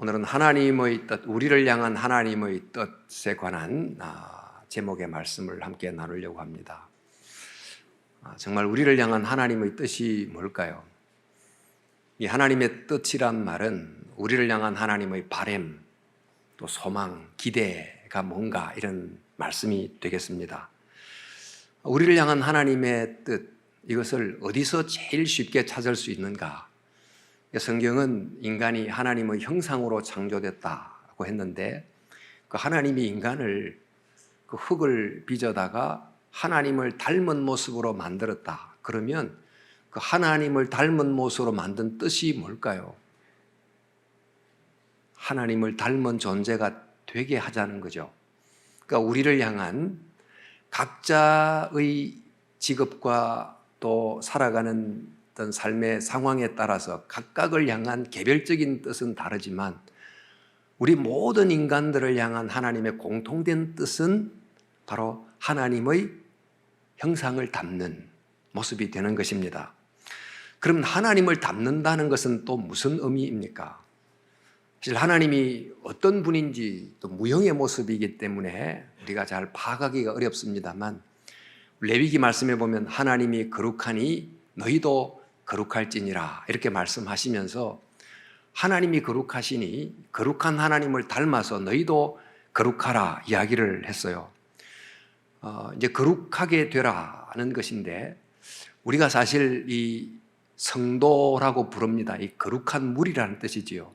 오늘은 하나님의 뜻, 우리를 향한 하나님의 뜻에 관한 제목의 말씀을 함께 나누려고 합니다. 정말 우리를 향한 하나님의 뜻이 뭘까요? 이 하나님의 뜻이란 말은 우리를 향한 하나님의 바람, 또 소망, 기대가 뭔가 이런 말씀이 되겠습니다. 우리를 향한 하나님의 뜻, 이것을 어디서 제일 쉽게 찾을 수 있는가? 성경은 인간이 하나님의 형상으로 창조됐다고 했는데 그 하나님이 인간을 그 흙을 빚어다가 하나님을 닮은 모습으로 만들었다. 그러면 그 하나님을 닮은 모습으로 만든 뜻이 뭘까요? 하나님을 닮은 존재가 되게 하자는 거죠. 그러니까 우리를 향한 각자의 직업과 또 살아가는 어떤 삶의 상황에 따라서 각각을 향한 개별적인 뜻은 다르지만 우리 모든 인간들을 향한 하나님의 공통된 뜻은 바로 하나님의 형상을 담는 모습이 되는 것입니다. 그럼 하나님을 담는다는 것은 또 무슨 의미입니까? 사실 하나님이 어떤 분인지 또 무형의 모습이기 때문에 우리가 잘 파악하기가 어렵습니다만 레위기 말씀에 보면 하나님이 거룩하니 너희도 거룩할지니라 이렇게 말씀하시면서 하나님이 거룩하시니 거룩한 하나님을 닮아서 너희도 거룩하라 이야기를 했어요. 이제 거룩하게 되라는 것인데 우리가 사실 이 성도라고 부릅니다. 이 거룩한 무리라는 뜻이지요.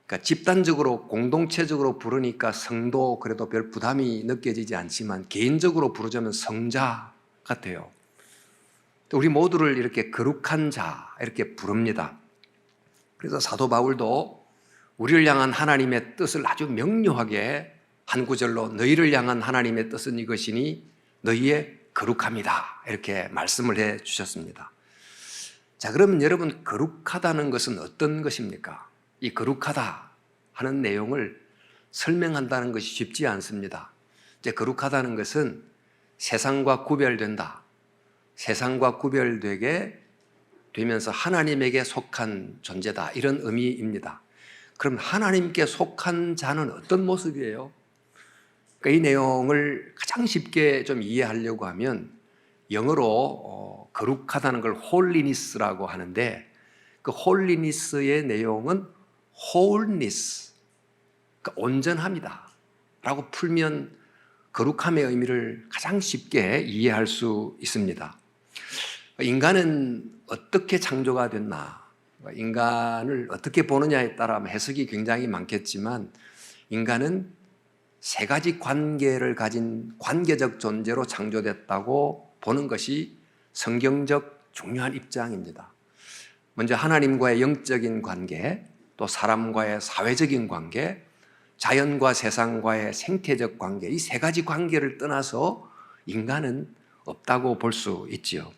그러니까 집단적으로 공동체적으로 부르니까 성도 그래도 별 부담이 느껴지지 않지만 개인적으로 부르자면 성자 같아요. 우리 모두를 이렇게 거룩한 자 이렇게 부릅니다. 그래서 사도 바울도 우리를 향한 하나님의 뜻을 아주 명료하게 한 구절로 너희를 향한 하나님의 뜻은 이것이니 너희의 거룩함이다 이렇게 말씀을 해 주셨습니다. 자, 그러면 여러분 거룩하다는 것은 어떤 것입니까? 이 거룩하다 하는 내용을 설명한다는 것이 쉽지 않습니다. 이제 거룩하다는 것은 세상과 구별된다. 세상과 구별되게 되면서 하나님에게 속한 존재다. 이런 의미입니다. 그럼 하나님께 속한 자는 어떤 모습이에요? 그러니까 이 내용을 가장 쉽게 좀 이해하려고 하면 영어로 거룩하다는 걸 홀리니스라고 하는데 그 홀리니스의 내용은 wholeness, 그러니까 온전함이다 라고 풀면 거룩함의 의미를 가장 쉽게 이해할 수 있습니다. 인간은 어떻게 창조가 됐나? 인간을 어떻게 보느냐에 따라 해석이 굉장히 많겠지만 인간은 세 가지 관계를 가진 관계적 존재로 창조됐다고 보는 것이 성경적 중요한 입장입니다. 먼저 하나님과의 영적인 관계, 또 사람과의 사회적인 관계, 자연과 세상과의 생태적 관계, 이 세 가지 관계를 떠나서 인간은 없다고 볼 수 있지요.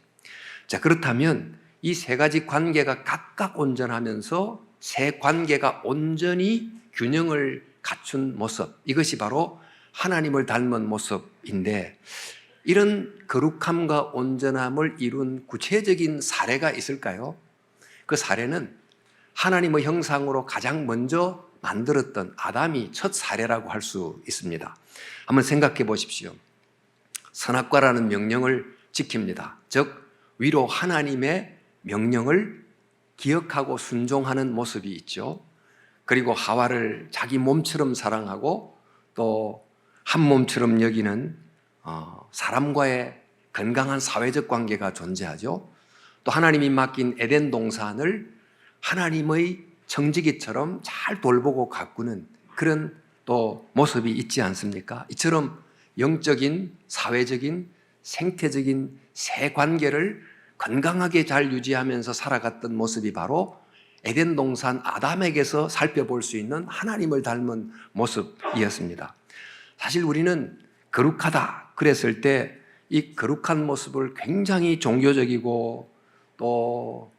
자, 그렇다면 이 세 가지 관계가 각각 온전하면서 세 관계가 온전히 균형을 갖춘 모습, 이것이 바로 하나님을 닮은 모습인데 이런 거룩함과 온전함을 이룬 구체적인 사례가 있을까요? 그 사례는 하나님의 형상으로 가장 먼저 만들었던 아담이 첫 사례라고 할 수 있습니다. 한번 생각해 보십시오. 선악과라는 명령을 지킵니다. 즉 위로 하나님의 명령을 기억하고 순종하는 모습이 있죠. 그리고 하와를 자기 몸처럼 사랑하고 또 한 몸처럼 여기는 사람과의 건강한 사회적 관계가 존재하죠. 또 하나님이 맡긴 에덴 동산을 하나님의 청지기처럼 잘 돌보고 가꾸는 그런 또 모습이 있지 않습니까? 이처럼 영적인, 사회적인, 생태적인 세 관계를 건강하게 잘 유지하면서 살아갔던 모습이 바로 에덴 동산 아담에게서 살펴볼 수 있는 하나님을 닮은 모습이었습니다. 사실 우리는 거룩하다 그랬을 때 이 거룩한 모습을 굉장히 종교적이고 또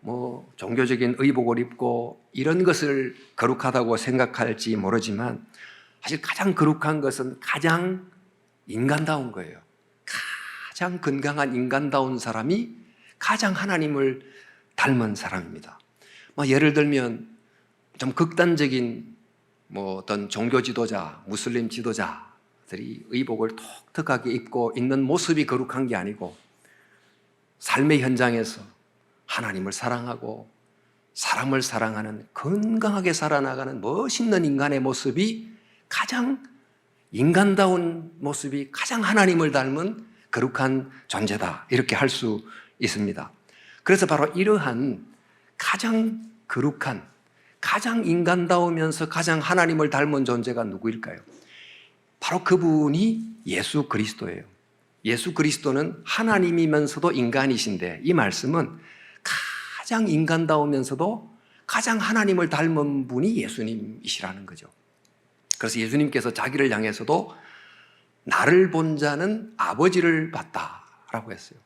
종교적인 의복을 입고 이런 것을 거룩하다고 생각할지 모르지만 사실 가장 거룩한 것은 가장 인간다운 거예요. 가장 건강한 인간다운 사람이 가장 하나님을 닮은 사람입니다. 예를 들면 좀 극단적인 뭐 어떤 종교 지도자, 무슬림 지도자들이 의복을 독특하게 입고 있는 모습이 거룩한 게 아니고 삶의 현장에서 하나님을 사랑하고 사람을 사랑하는 건강하게 살아나가는 멋있는 인간의 모습이 가장 인간다운 모습이 가장 하나님을 닮은 거룩한 존재다, 이렇게 할 수 있습니다. 그래서 바로 이러한 가장 거룩한, 가장 인간다우면서 가장 하나님을 닮은 존재가 누구일까요? 바로 그분이 예수 그리스도예요. 예수 그리스도는 하나님이면서도 인간이신데, 이 말씀은 가장 인간다우면서도 가장 하나님을 닮은 분이 예수님이시라는 거죠. 그래서 예수님께서 자기를 향해서도 나를 본 자는 아버지를 봤다라고 했어요.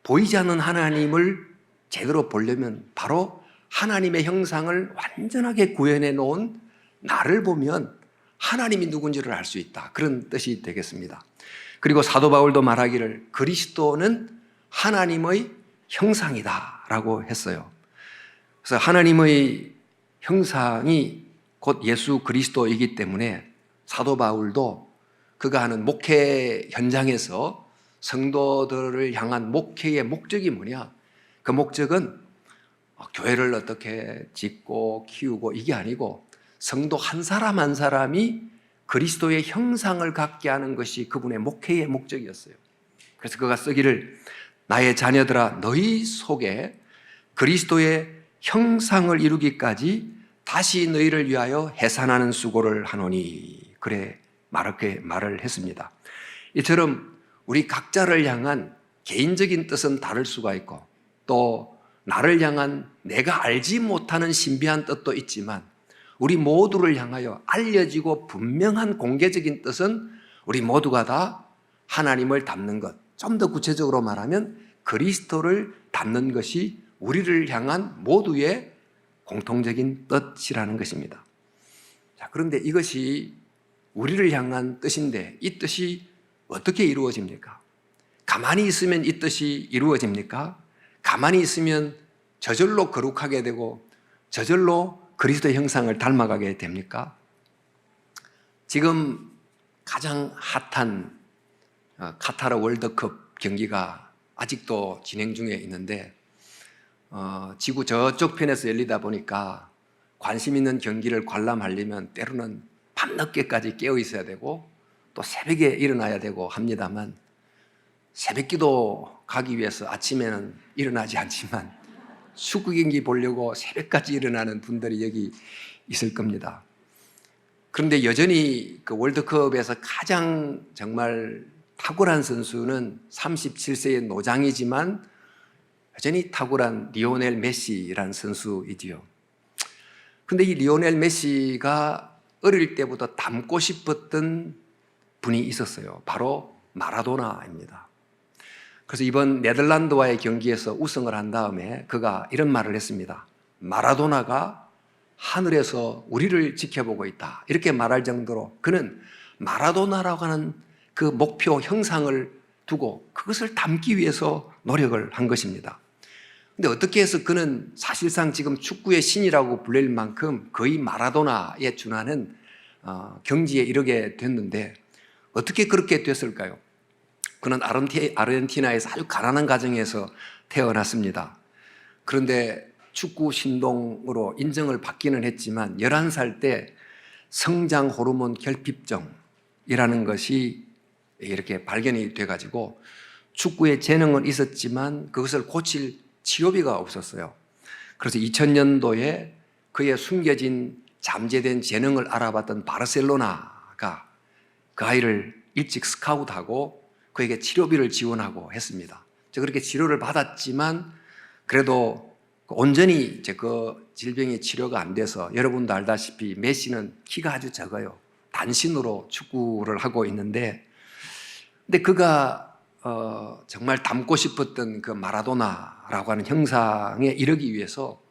보이지 않는 하나님을 제대로 보려면 바로 하나님의 형상을 완전하게 구현해 놓은 나를 보면 하나님이 누군지를 알 수 있다, 그런 뜻이 되겠습니다. 그리고 사도 바울도 말하기를 그리스도는 하나님의 형상이다 라고 했어요. 그래서 하나님의 형상이 곧 예수 그리스도이기 때문에 사도 바울도 그가 하는 목회 현장에서 성도들을 향한 목회의 목적이 뭐냐? 그 목적은 교회를 어떻게 짓고 키우고 이게 아니고 성도 한 사람 한 사람이 그리스도의 형상을 갖게 하는 것이 그분의 목회의 목적이었어요. 그래서 그가 쓰기를 나의 자녀들아 너희 속에 그리스도의 형상을 이루기까지 다시 너희를 위하여 해산하는 수고를 하노니, 그래 이렇게 말을 했습니다. 이처럼 우리 각자를 향한 개인적인 뜻은 다를 수가 있고 또 나를 향한 내가 알지 못하는 신비한 뜻도 있지만 우리 모두를 향하여 알려지고 분명한 공개적인 뜻은 우리 모두가 다 하나님을 닮는 것, 좀 더 구체적으로 말하면 그리스도를 닮는 것이 우리를 향한 모두의 공통적인 뜻이라는 것입니다. 자, 그런데 이것이 우리를 향한 뜻인데 이 뜻이 어떻게 이루어집니까? 가만히 있으면 이 뜻이 이루어집니까? 가만히 있으면 저절로 거룩하게 되고 저절로 그리스도의 형상을 닮아가게 됩니까? 지금 가장 핫한 카타르 월드컵 경기가 아직도 진행 중에 있는데 지구 저쪽 편에서 열리다 보니까 관심 있는 경기를 관람하려면 때로는 밤늦게까지 깨어 있어야 되고 또 새벽에 일어나야 되고 합니다만 새벽기도 가기 위해서 아침에는 일어나지 않지만 축구 경기 보려고 새벽까지 일어나는 분들이 여기 있을 겁니다. 그런데 여전히 그 월드컵에서 가장 정말 탁월한 선수는 37세의 노장이지만 여전히 탁월한 리오넬 메시라는 선수이지요. 그런데 이 리오넬 메시가 어릴 때부터 닮고 싶었던 분이 있었어요. 바로 마라도나입니다. 그래서 이번 네덜란드와의 경기에서 우승을 한 다음에 그가 이런 말을 했습니다. 마라도나가 하늘에서 우리를 지켜보고 있다, 이렇게 말할 정도로 그는 마라도나라고 하는 그 목표 형상을 두고 그것을 닮기 위해서 노력을 한 것입니다. 근데 어떻게 해서 그는 사실상 지금 축구의 신이라고 불릴 만큼 거의 마라도나에 준하는 경지에 이르게 됐는데 어떻게 그렇게 됐을까요? 그는 아르헨티나에서 아주 가난한 가정에서 태어났습니다. 그런데 축구 신동으로 인정을 받기는 했지만 11살 때 성장 호르몬 결핍증이라는 것이 이렇게 발견이 돼가지고 축구에 재능은 있었지만 그것을 고칠 치료비가 없었어요. 그래서 2000년도에 그의 숨겨진 잠재된 재능을 알아봤던 바르셀로나가 그 아이를 일찍 스카웃하고 그에게 치료비를 지원하고 했습니다. 그렇게 치료를 받았지만 그래도 온전히 그 질병이 치료가 안 돼서 여러분도 알다시피 메시는 키가 아주 작아요. 단신으로 축구를 하고 있는데 근데 그가 정말 닮고 싶었던 그 마라도나라고 하는 형상에 이르기 위해서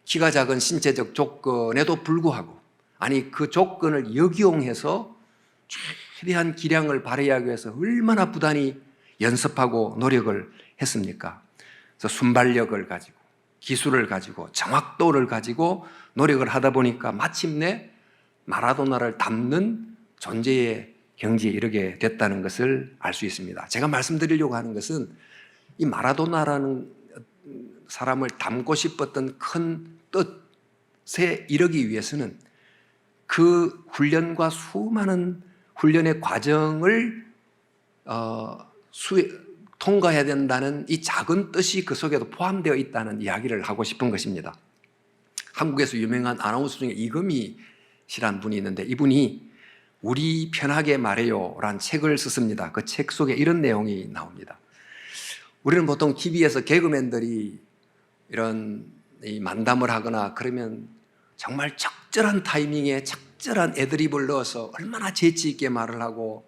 키가 작은 신체적 조건에도 불구하고 아니 그 조건을 역이용해서 최대한 기량을 발휘하기 위해서 얼마나 부단히 연습하고 노력을 했습니까? 그래서 순발력을 가지고 기술을 가지고 정확도를 가지고 노력을 하다 보니까 마침내 마라도나를 닮는 존재의 경지에 이르게 됐다는 것을 알 수 있습니다. 제가 말씀드리려고 하는 것은 이 마라도나라는 사람을 닮고 싶었던 큰 뜻에 이르기 위해서는 그 훈련과 수많은 훈련의 과정을 통과해야 된다는 이 작은 뜻이 그 속에도 포함되어 있다는 이야기를 하고 싶은 것입니다. 한국에서 유명한 아나운서 중에 이금희 씨라는 분이 있는데 이분이 우리 편하게 말해요 라는 책을 썼습니다. 그 책 속에 이런 내용이 나옵니다. 우리는 보통 TV에서 개그맨들이 이런 만담을 하거나 그러면 정말 적절한 타이밍에 적절한 애드립을 넣어서 얼마나 재치 있게 말을 하고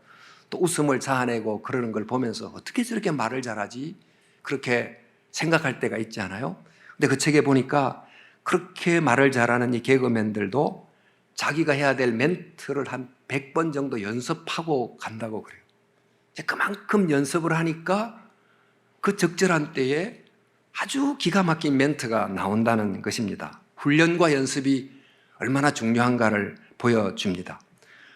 또 웃음을 자아내고 그러는 걸 보면서 어떻게 저렇게 말을 잘하지? 그렇게 생각할 때가 있지 않아요? 근데 그 책에 보니까 그렇게 말을 잘하는 이 개그맨들도 자기가 해야 될 멘트를 한 100번 정도 연습하고 간다고 그래요. 그만큼 연습을 하니까 그 적절한 때에 아주 기가 막힌 멘트가 나온다는 것입니다. 훈련과 연습이 얼마나 중요한가를 보여줍니다.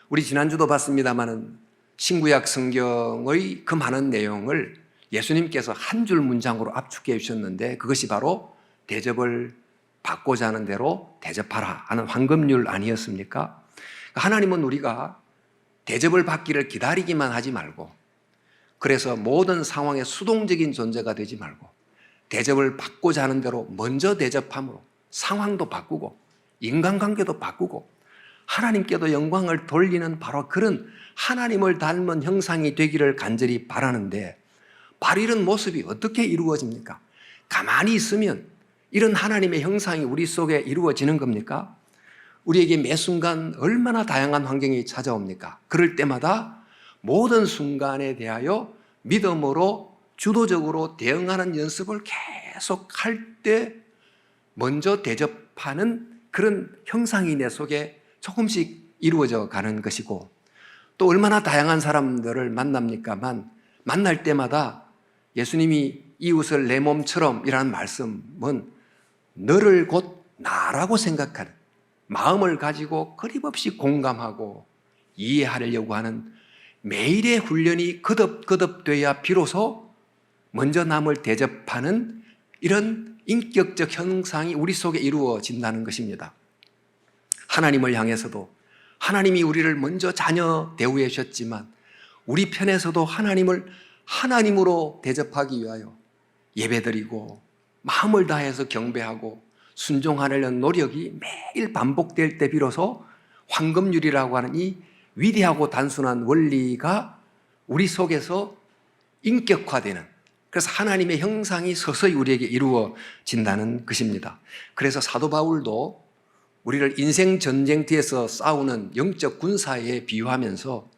우리 지난주도 봤습니다마는 신구약 성경의 그 많은 내용을 예수님께서 한 줄 문장으로 압축해 주셨는데 그것이 바로 대접을 받고자 하는 대로 대접하라 하는 황금률 아니었습니까? 하나님은 우리가 대접을 받기를 기다리기만 하지 말고 그래서 모든 상황에 수동적인 존재가 되지 말고 대접을 받고자 하는 대로 먼저 대접함으로 상황도 바꾸고 인간관계도 바꾸고 하나님께도 영광을 돌리는 바로 그런 하나님을 닮은 형상이 되기를 간절히 바라는데 바로 이런 모습이 어떻게 이루어집니까? 가만히 있으면 이런 하나님의 형상이 우리 속에 이루어지는 겁니까? 우리에게 매 순간 얼마나 다양한 환경이 찾아옵니까? 그럴 때마다 모든 순간에 대하여 믿음으로 주도적으로 대응하는 연습을 계속 할 때 먼저 대접하는 그런 형상이 내 속에 조금씩 이루어져 가는 것이고 또 얼마나 다양한 사람들을 만납니까만 만날 때마다 예수님이 이웃을 내 몸처럼 이라는 말씀은 너를 곧 나라고 생각하는 마음을 가지고 끊임없이 공감하고 이해하려고 하는 매일의 훈련이 거듭돼야 비로소 먼저 남을 대접하는 이런 인격적 형상이 우리 속에 이루어진다는 것입니다. 하나님을 향해서도 하나님이 우리를 먼저 자녀 대우해 주셨지만 우리 편에서도 하나님을 하나님으로 대접하기 위하여 예배드리고 마음을 다해서 경배하고 순종하려는 노력이 매일 반복될 때 비로소 황금률이라고 하는 이 위대하고 단순한 원리가 우리 속에서 인격화되는 그래서 하나님의 형상이 서서히 우리에게 이루어진다는 것입니다. 그래서 사도 바울도 우리를 인생 전쟁터에서 싸우는 영적 군사에 비유하면서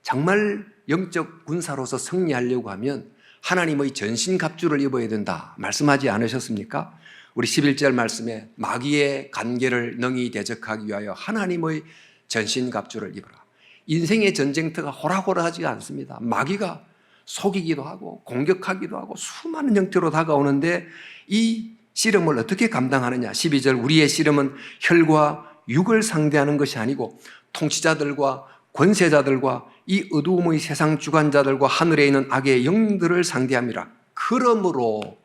정말 영적 군사로서 승리하려고 하면 하나님의 전신갑주를 입어야 된다 말씀하지 않으셨습니까? 우리 11절 말씀에 마귀의 간계를 능히 대적하기 위하여 하나님의 전신갑주를 입어라. 인생의 전쟁터가 호락호락하지 않습니다. 마귀가 속이기도 하고 공격하기도 하고 수많은 형태로 다가오는데 이 씨름을 어떻게 감당하느냐? 12절 우리의 씨름은 혈과 육을 상대하는 것이 아니고 통치자들과 권세자들과 이 어두움의 세상 주관자들과 하늘에 있는 악의 영들을 상대함이라. 그러므로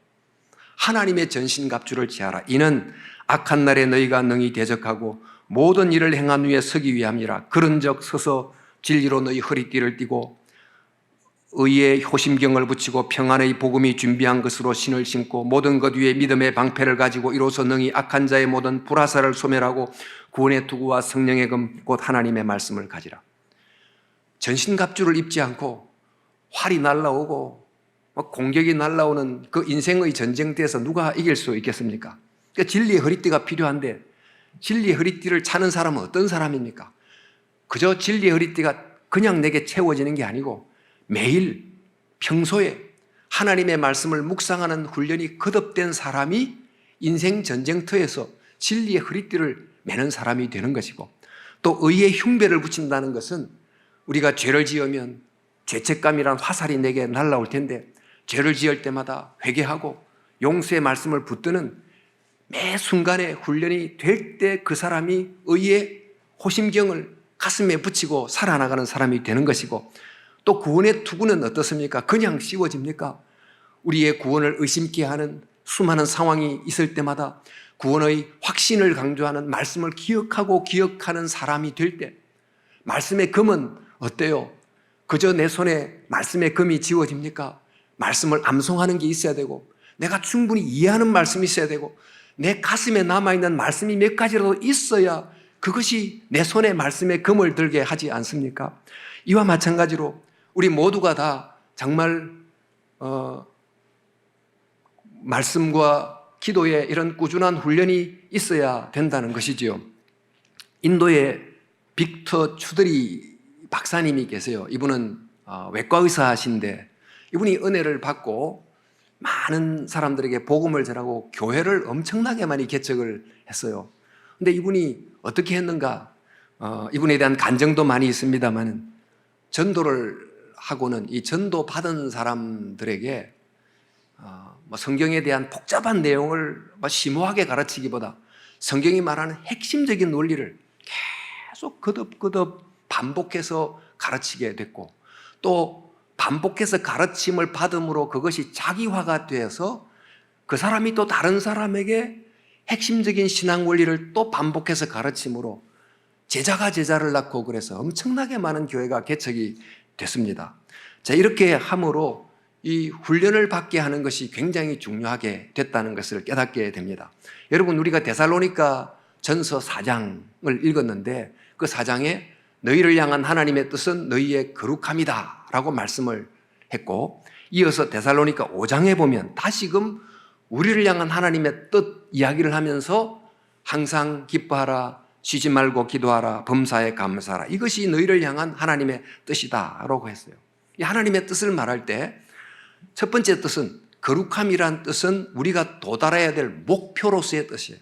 하나님의 전신갑주를 취하라. 이는 악한 날에 너희가 능히 대적하고 모든 일을 행한 후에 서기 위함이라. 그런즉 서서 진리로 너희 허리띠를 띠고 의의 효심경을 붙이고 평안의 복음이 준비한 것으로 신을 신고 모든 것 위에 믿음의 방패를 가지고 이로써 능히 악한 자의 모든 불화살을 소멸하고 구원의 투구와 성령의 금 곧 하나님의 말씀을 가지라. 전신갑주를 입지 않고 활이 날라오고 공격이 날라오는 그 인생의 전쟁터에서 누가 이길 수 있겠습니까? 그러니까 진리의 허리띠가 필요한데 진리의 허리띠를 차는 사람은 어떤 사람입니까? 그저 진리의 허리띠가 그냥 내게 채워지는 게 아니고 매일 평소에 하나님의 말씀을 묵상하는 훈련이 거듭된 사람이 인생 전쟁터에서 진리의 허리띠를 매는 사람이 되는 것이고 또 의의 흉배를 붙인다는 것은 우리가 죄를 지으면 죄책감이란 화살이 내게 날아올 텐데 죄를 지을 때마다 회개하고 용서의 말씀을 붙드는 매 순간에 훈련이 될 때 그 사람이 의의 호심경을 가슴에 붙이고 살아나가는 사람이 되는 것이고, 또 구원의 투구는 어떻습니까? 그냥 씌워집니까? 우리의 구원을 의심케 하는 수많은 상황이 있을 때마다 구원의 확신을 강조하는 말씀을 기억하고 기억하는 사람이 될 때, 말씀의 금은 어때요? 그저 내 손에 말씀의 금이 쥐어집니까? 말씀을 암송하는 게 있어야 되고, 내가 충분히 이해하는 말씀이 있어야 되고, 내 가슴에 남아있는 말씀이 몇 가지라도 있어야 그것이 내 손에 말씀의 금을 들게 하지 않습니까? 이와 마찬가지로 우리 모두가 다 정말 말씀과 기도에 이런 꾸준한 훈련이 있어야 된다는 것이지요. 인도에 빅터 추드리 박사님이 계세요. 이분은 외과 의사이신데 이분이 은혜를 받고 많은 사람들에게 복음을 전하고 교회를 엄청나게 많이 개척을 했어요. 근데 이분이 어떻게 했는가? 이분에 대한 간증도 많이 있습니다만, 전도를 하고는 이 전도 받은 사람들에게 성경에 대한 복잡한 내용을 심오하게 가르치기보다 성경이 말하는 핵심적인 논리를 계속 거듭거듭 반복해서 가르치게 됐고, 또 반복해서 가르침을 받음으로 그것이 자기화가 되어서 그 사람이 또 다른 사람에게 핵심적인 신앙 원리를 또 반복해서 가르침으로 제자가 제자를 낳고, 그래서 엄청나게 많은 교회가 개척이 됐습니다. 자, 이렇게 함으로 이 훈련을 받게 하는 것이 굉장히 중요하게 됐다는 것을 깨닫게 됩니다. 여러분, 우리가 데살로니가 전서 4장을 읽었는데 그 4장에 너희를 향한 하나님의 뜻은 너희의 거룩함이다 라고 말씀을 했고, 이어서 데살로니가 5장에 보면 다시금 우리를 향한 하나님의 뜻 이야기를 하면서 항상 기뻐하라, 쉬지 말고 기도하라, 범사에 감사하라, 이것이 너희를 향한 하나님의 뜻이다 라고 했어요. 이 하나님의 뜻을 말할 때 첫 번째 뜻은, 거룩함이란 뜻은 우리가 도달해야 될 목표로서의 뜻이에요.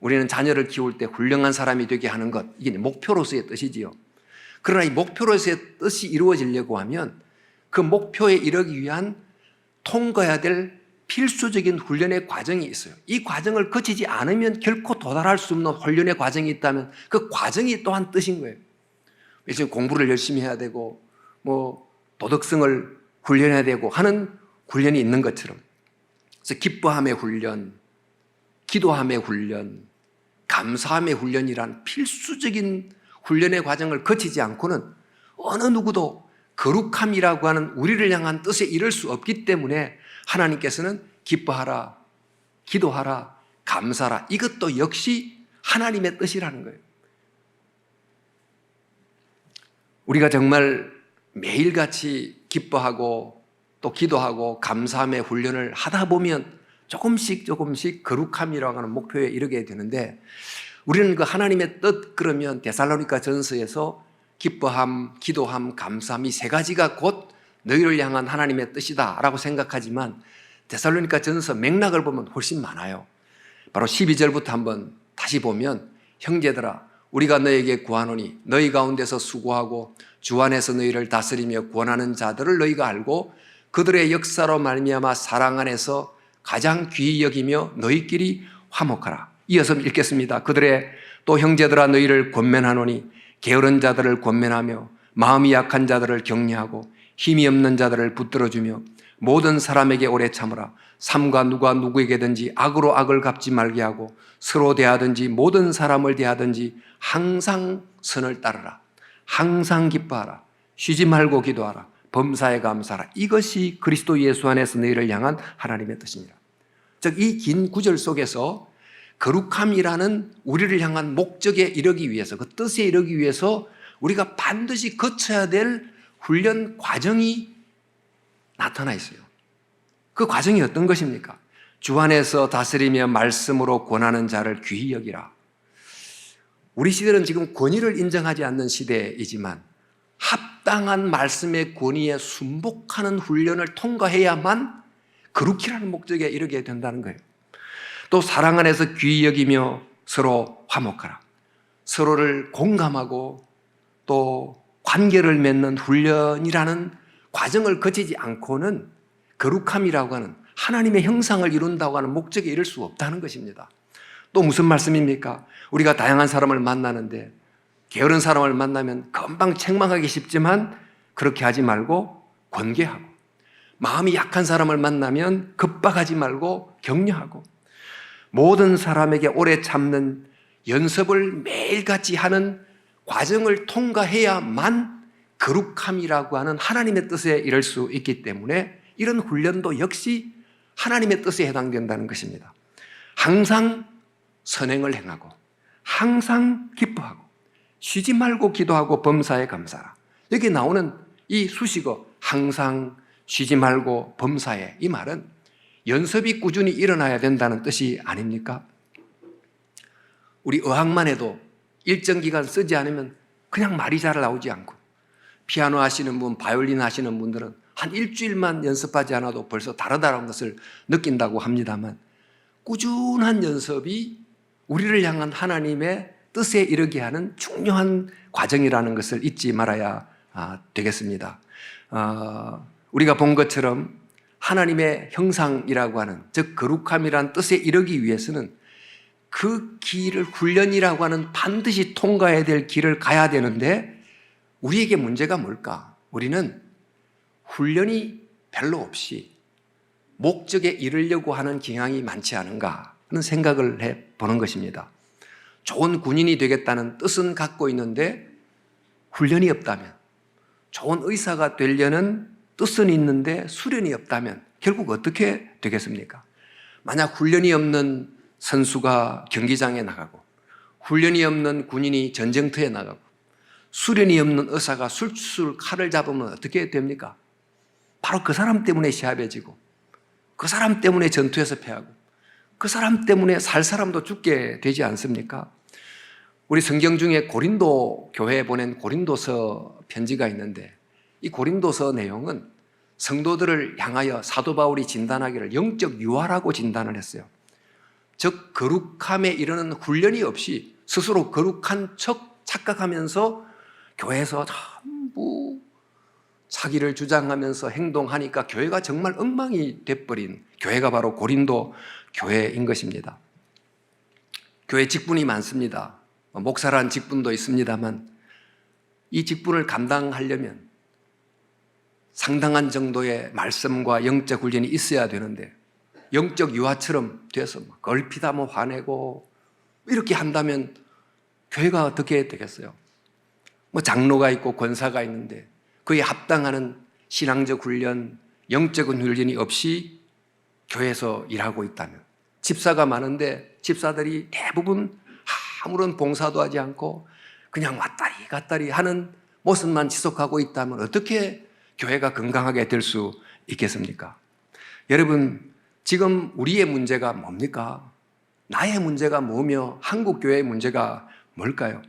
우리는 자녀를 키울 때 훌륭한 사람이 되게 하는 것, 이게 목표로서의 뜻이지요. 그러나 이 목표로서의 뜻이 이루어지려고 하면 그 목표에 이르기 위한 통과해야 될 필수적인 훈련의 과정이 있어요. 이 과정을 거치지 않으면 결코 도달할 수 없는 훈련의 과정이 있다면 그 과정이 또한 뜻인 거예요. 지금 공부를 열심히 해야 되고 도덕성을 훈련해야 되고 하는 훈련이 있는 것처럼, 그래서 기뻐함의 훈련, 기도함의 훈련, 감사함의 훈련이란 필수적인 훈련의 과정을 거치지 않고는 어느 누구도 거룩함이라고 하는 우리를 향한 뜻에 이를 수 없기 때문에 하나님께서는 기뻐하라, 기도하라, 감사하라, 이것도 역시 하나님의 뜻이라는 거예요. 우리가 정말 매일같이 기뻐하고 또 기도하고 감사함의 훈련을 하다 보면 조금씩 거룩함이라고 하는 목표에 이르게 되는데, 우리는 그 하나님의 뜻, 그러면 데살로니가 전서에서 기뻐함, 기도함, 감사함, 이 세 가지가 곧 너희를 향한 하나님의 뜻이다 라고 생각하지만 데살로니가 전서 맥락을 보면 훨씬 많아요. 바로 12절부터 한번 다시 보면, 형제들아 우리가 너에게 구하노니 너희 가운데서 수고하고 주 안에서 너희를 다스리며 구원하는 자들을 너희가 알고 그들의 역사로 말미암아 사랑 안에서 가장 귀히 여기며 너희끼리 화목하라. 이어서 읽겠습니다. 그들의 또 형제들아 너희를 권면하노니 게으른 자들을 권면하며 마음이 약한 자들을 격려하고 힘이 없는 자들을 붙들어주며 모든 사람에게 오래 참으라. 삼가 누가 누구에게든지 악으로 악을 갚지 말게 하고 서로 대하든지 모든 사람을 대하든지 항상 선을 따르라. 항상 기뻐하라. 쉬지 말고 기도하라. 범사에 감사하라. 이것이 그리스도 예수 안에서 너희를 향한 하나님의 뜻입니다. 즉, 이 긴 구절 속에서 거룩함이라는 우리를 향한 목적에 이르기 위해서, 그 뜻에 이르기 위해서 우리가 반드시 거쳐야 될 훈련 과정이 나타나 있어요. 그 과정이 어떤 것입니까? 주 안에서 다스리며 말씀으로 권하는 자를 귀히 여기라. 우리 시대는 지금 권위를 인정하지 않는 시대이지만 합당한 말씀의 권위에 순복하는 훈련을 통과해야만 거룩이라는 목적에 이르게 된다는 거예요. 또 사랑 안에서 귀히 여기며 서로 화목하라. 서로를 공감하고 또 관계를 맺는 훈련이라는 과정을 거치지 않고는 거룩함이라고 하는 하나님의 형상을 이룬다고 하는 목적에 이를 수 없다는 것입니다. 또 무슨 말씀입니까? 우리가 다양한 사람을 만나는데 게으른 사람을 만나면 금방 책망하기 쉽지만 그렇게 하지 말고 권계하고, 마음이 약한 사람을 만나면 급박하지 말고 격려하고, 모든 사람에게 오래 참는 연습을 매일같이 하는 과정을 통과해야만 거룩함이라고 하는 하나님의 뜻에 이를 수 있기 때문에 이런 훈련도 역시 하나님의 뜻에 해당된다는 것입니다. 항상 선행을 행하고 항상 기뻐하고 쉬지 말고 기도하고 범사에 감사하라. 여기 나오는 이 수식어 항상 쉬지 말고 범사에, 이 말은 연습이 꾸준히 일어나야 된다는 뜻이 아닙니까? 우리 어학만 해도 일정 기간 쓰지 않으면 그냥 말이 잘 나오지 않고, 피아노 하시는 분, 바이올린 하시는 분들은 한 일주일만 연습하지 않아도 벌써 다르다는 것을 느낀다고 합니다만, 꾸준한 연습이 우리를 향한 하나님의 뜻에 이르게 하는 중요한 과정이라는 것을 잊지 말아야 되겠습니다. 우리가 본 것처럼 하나님의 형상이라고 하는, 즉 거룩함이라는 뜻에 이르기 위해서는 그 길을, 훈련이라고 하는 반드시 통과해야 될 길을 가야 되는데, 우리에게 문제가 뭘까? 우리는 훈련이 별로 없이 목적에 이르려고 하는 경향이 많지 않은가 하는 생각을 해보는 것입니다. 좋은 군인이 되겠다는 뜻은 갖고 있는데 훈련이 없다면, 좋은 의사가 되려는 뜻은 있는데 수련이 없다면 결국 어떻게 되겠습니까? 만약 훈련이 없는 선수가 경기장에 나가고, 훈련이 없는 군인이 전쟁터에 나가고, 수련이 없는 의사가 술술 칼을 잡으면 어떻게 됩니까? 바로 그 사람 때문에 시합에 지고, 그 사람 때문에 전투에서 패하고, 그 사람 때문에 살 사람도 죽게 되지 않습니까? 우리 성경 중에 고린도 교회에 보낸 고린도서 편지가 있는데, 이 고린도서 내용은 성도들을 향하여 사도 바울이 진단하기를 영적 유아라고 진단을 했어요. 즉 거룩함에 이르는 훈련이 없이 스스로 거룩한 척 착각하면서 교회에서 전부 자기를 주장하면서 행동하니까 교회가 정말 엉망이 돼버린 교회가 바로 고린도 교회인 것입니다. 교회 직분이 많습니다. 목사라는 직분도 있습니다만, 이 직분을 감당하려면 상당한 정도의 말씀과 영적 훈련이 있어야 되는데, 영적 유아처럼 돼서 걸핏하면 화내고 이렇게 한다면 교회가 어떻게 되겠어요? 장로가 있고 권사가 있는데 그에 합당하는 신앙적 훈련, 영적인 훈련이 없이 교회에서 일하고 있다면, 집사가 많은데 집사들이 대부분 아무런 봉사도 하지 않고 그냥 왔다리 갔다리 하는 모습만 지속하고 있다면 어떻게 교회가 건강하게 될 수 있겠습니까? 여러분, 지금 우리의 문제가 뭡니까? 나의 문제가 뭐며 한국교회의 문제가 뭘까요?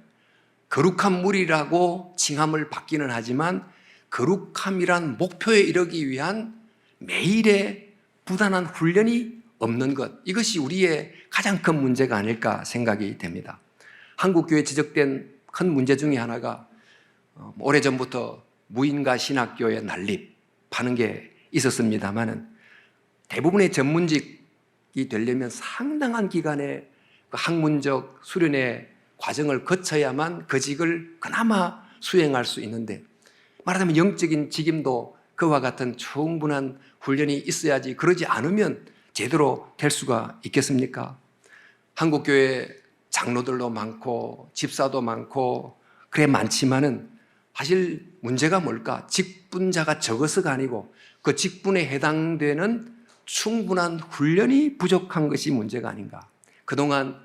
거룩한 무리라고 칭함을 받기는 하지만 거룩함이란 목표에 이르기 위한 매일의 부단한 훈련이 없는 것, 이것이 우리의 가장 큰 문제가 아닐까 생각이 됩니다. 한국교회에 지적된 큰 문제 중에 하나가 오래전부터 무인가 신학교의 난립하는 게 있었습니다만, 대부분의 전문직이 되려면 상당한 기간의 학문적 수련의 과정을 거쳐야만 그 직을 그나마 수행할 수 있는데, 말하자면 영적인 직임도 그와 같은 충분한 훈련이 있어야지, 그러지 않으면 제대로 될 수가 있겠습니까? 한국교회 장로들도 많고 집사도 많고 그래 많지만은 사실 문제가 뭘까? 직분자가 적어서가 아니고 그 직분에 해당되는 충분한 훈련이 부족한 것이 문제가 아닌가. 그동안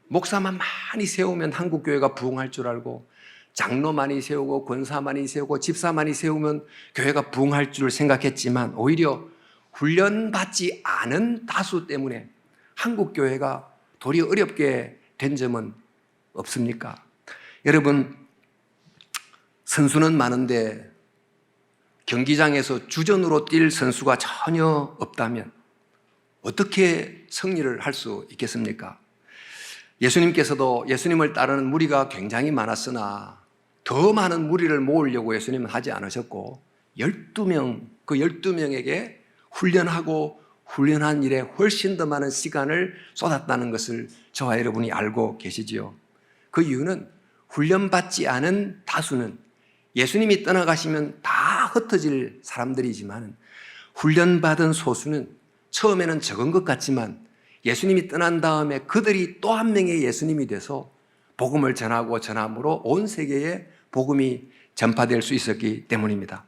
목사만 많이 세우면 한국교회가 부흥할 줄 알고, 장로 많이 세우고 권사 많이 세우고 집사 많이 세우면 교회가 부흥할 줄 생각했지만, 오히려 훈련받지 않은 다수 때문에 한국교회가 도리어 어렵게 된 점은 없습니까? 여러분, 선수는 많은데 경기장에서 주전으로 뛸 선수가 전혀 없다면 어떻게 승리를 할 수 있겠습니까? 예수님께서도 예수님을 따르는 무리가 굉장히 많았으나 더 많은 무리를 모으려고 예수님은 하지 않으셨고, 12명, 그 12명에게 훈련하고 훈련한 일에 훨씬 더 많은 시간을 쏟았다는 것을 저와 여러분이 알고 계시지요. 그 이유는 훈련받지 않은 다수는 예수님이 떠나가시면 다 흩어질 사람들이지만 훈련받은 소수는 처음에는 적은 것 같지만 예수님이 떠난 다음에 그들이 또 한 명의 예수님이 돼서 복음을 전하고 전함으로 온 세계에 복음이 전파될 수 있었기 때문입니다.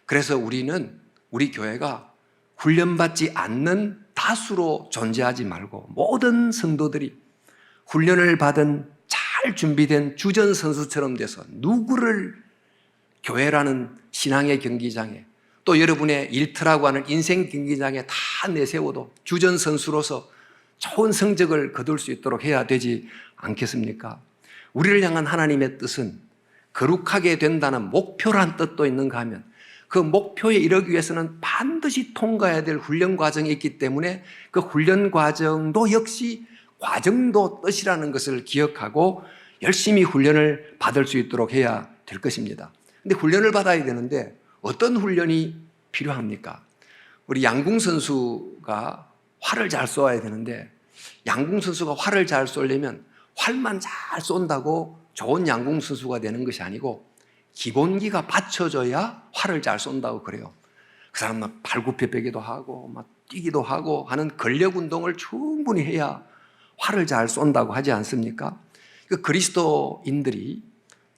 그래서 우리 교회가 훈련받지 않는 다수로 존재하지 말고 모든 성도들이 훈련을 받은 잘 준비된 주전 선수처럼 돼서 누구를 교회라는 신앙의 경기장에 또 여러분의 일터라고 하는 인생 경기장에 다 내세워도 주전 선수로서 좋은 성적을 거둘 수 있도록 해야 되지 않겠습니까? 우리를 향한 하나님의 뜻은 거룩하게 된다는 목표란 뜻도 있는가 하면 그 목표에 이르기 위해서는 반드시 통과해야 될 훈련 과정이 있기 때문에 그 훈련 과정도 역시 과정도 뜻이라는 것을 기억하고 열심히 훈련을 받을 수 있도록 해야 될 것입니다. 근데 훈련을 받아야 되는데 어떤 훈련이 필요합니까? 우리 양궁 선수가 활을 잘 쏘아야 되는데 양궁 선수가 활을 잘 쏘려면 활만 잘 쏜다고 좋은 양궁 선수가 되는 것이 아니고 기본기가 받쳐져야 활을 잘 쏜다고 그래요. 그 사람은 발굽혀빼기도 하고 막 뛰기도 하고 하는 근력 운동을 충분히 해야 활을 잘 쏜다고 하지 않습니까? 그 그리스도인들이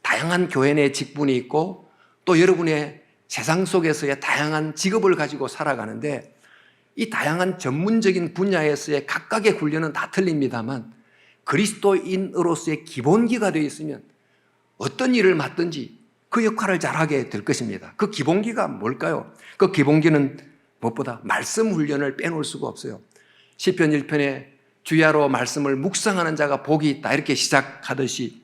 다양한 교회 내 직분이 있고 또 여러분의 세상 속에서의 다양한 직업을 가지고 살아가는데 이 다양한 전문적인 분야에서의 각각의 훈련은 다 틀립니다만 그리스도인으로서의 기본기가 되어 있으면 어떤 일을 맡든지 그 역할을 잘하게 될 것입니다. 그 기본기가 뭘까요? 그 기본기는 무엇보다 말씀 훈련을 빼놓을 수가 없어요. 시편 1편에 주야로 말씀을 묵상하는 자가 복이 있다 이렇게 시작하듯이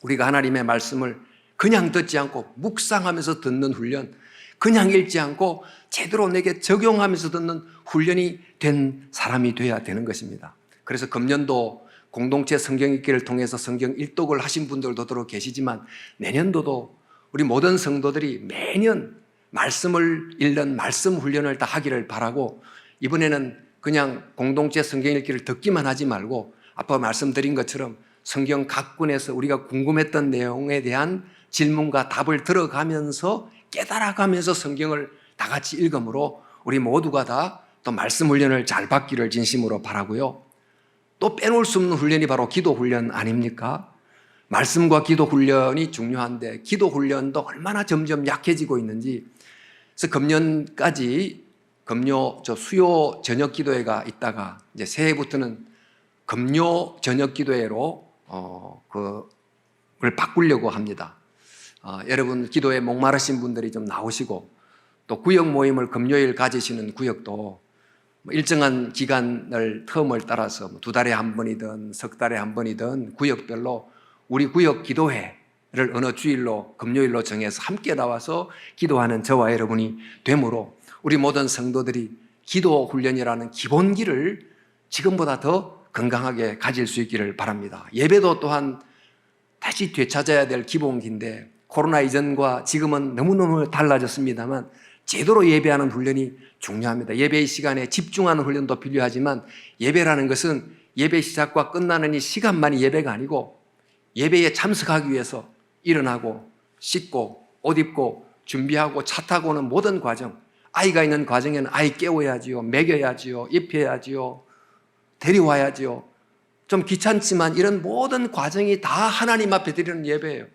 우리가 하나님의 말씀을 그냥 듣지 않고 묵상하면서 듣는 훈련, 그냥 읽지 않고 제대로 내게 적용하면서 듣는 훈련이 된 사람이 되어야 되는 것입니다. 그래서 금년도 공동체 성경 읽기를 통해서 성경 일독을 하신 분들도 들어 계시지만 내년도도 우리 모든 성도들이 매년 말씀을 읽는 말씀 훈련을 다 하기를 바라고 이번에는 그냥 공동체 성경 읽기를 듣기만 하지 말고 아까 말씀드린 것처럼 성경 각 군에서 우리가 궁금했던 내용에 대한 질문과 답을 들어가면서 깨달아가면서 성경을 다 같이 읽음으로 우리 모두가 다 또 말씀 훈련을 잘 받기를 진심으로 바라고요. 또 빼놓을 수 없는 훈련이 바로 기도 훈련 아닙니까? 말씀과 기도 훈련이 중요한데 기도 훈련도 얼마나 점점 약해지고 있는지. 그래서 금년까지 수요 저녁 기도회가 있다가 이제 새해부터는 금요 저녁 기도회로 그걸 바꾸려고 합니다. 여러분 기도에 목마르신 분들이 좀 나오시고 또 구역 모임을 금요일 가지시는 구역도 일정한 기간을 텀을 따라서 2달에 한 번이든 석 달에 한 번이든 구역별로 우리 구역 기도회를 어느 주일로 금요일로 정해서 함께 나와서 기도하는 저와 여러분이 되므로 우리 모든 성도들이 기도 훈련이라는 기본기를 지금보다 더 건강하게 가질 수 있기를 바랍니다. 예배도 또한 다시 되찾아야 될 기본기인데 코로나 이전과 지금은 너무너무 달라졌습니다만 제대로 예배하는 훈련이 중요합니다. 예배의 시간에 집중하는 훈련도 필요하지만 예배라는 것은 예배 시작과 끝나는 이 시간만이 예배가 아니고 예배에 참석하기 위해서 일어나고 씻고 옷 입고 준비하고 차 타고 오는 모든 과정, 아이가 있는 과정에는 아이 깨워야지요, 먹여야지요, 입혀야지요, 데려와야지요. 좀 귀찮지만 이런 모든 과정이 다 하나님 앞에 드리는 예배예요.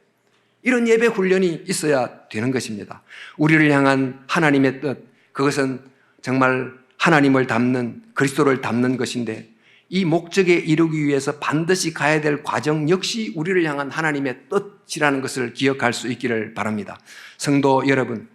이런 예배 훈련이 있어야 되는 것입니다. 우리를 향한 하나님의 뜻, 그것은 정말 하나님을 닮는, 그리스도를 닮는 것인데 이 목적에 이르기 위해서 반드시 가야 될 과정 역시 우리를 향한 하나님의 뜻이라는 것을 기억할 수 있기를 바랍니다. 성도 여러분,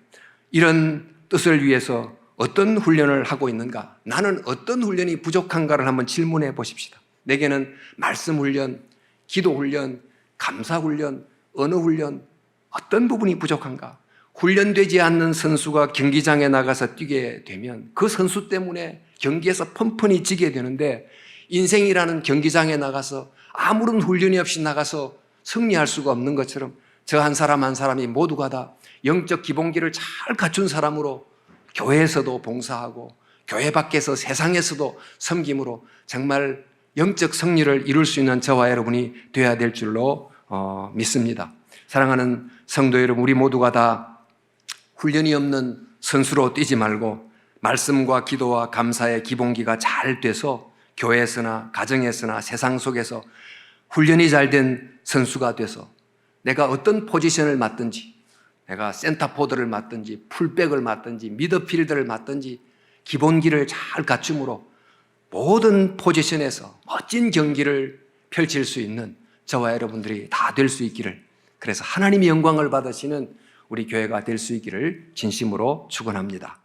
이런 뜻을 위해서 어떤 훈련을 하고 있는가? 나는 어떤 훈련이 부족한가를 한번 질문해 보십시다. 내게는 말씀 훈련, 기도 훈련, 감사 훈련, 언어 훈련, 어떤 부분이 부족한가? 훈련되지 않는 선수가 경기장에 나가서 뛰게 되면 그 선수 때문에 경기에서 펀펀히 지게 되는데 인생이라는 경기장에 나가서 아무런 훈련이 없이 나가서 승리할 수가 없는 것처럼 저 한 사람 한 사람이 모두가 다 영적 기본기를 잘 갖춘 사람으로 교회에서도 봉사하고 교회 밖에서 세상에서도 섬김으로 정말 영적 승리를 이룰 수 있는 저와 여러분이 되어야 될 줄로 믿습니다. 사랑하는 성도 여러분, 우리 모두가 다 훈련이 없는 선수로 뛰지 말고 말씀과 기도와 감사의 기본기가 잘 돼서 교회에서나 가정에서나 세상 속에서 훈련이 잘 된 선수가 돼서 내가 어떤 포지션을 맡든지, 내가 센터포드를 맡든지 풀백을 맡든지 미드필더를 맡든지 기본기를 잘 갖춤으로 모든 포지션에서 멋진 경기를 펼칠 수 있는 저와 여러분들이 다 될 수 있기를, 그래서 하나님의 영광을 받으시는 우리 교회가 될 수 있기를 진심으로 축원합니다.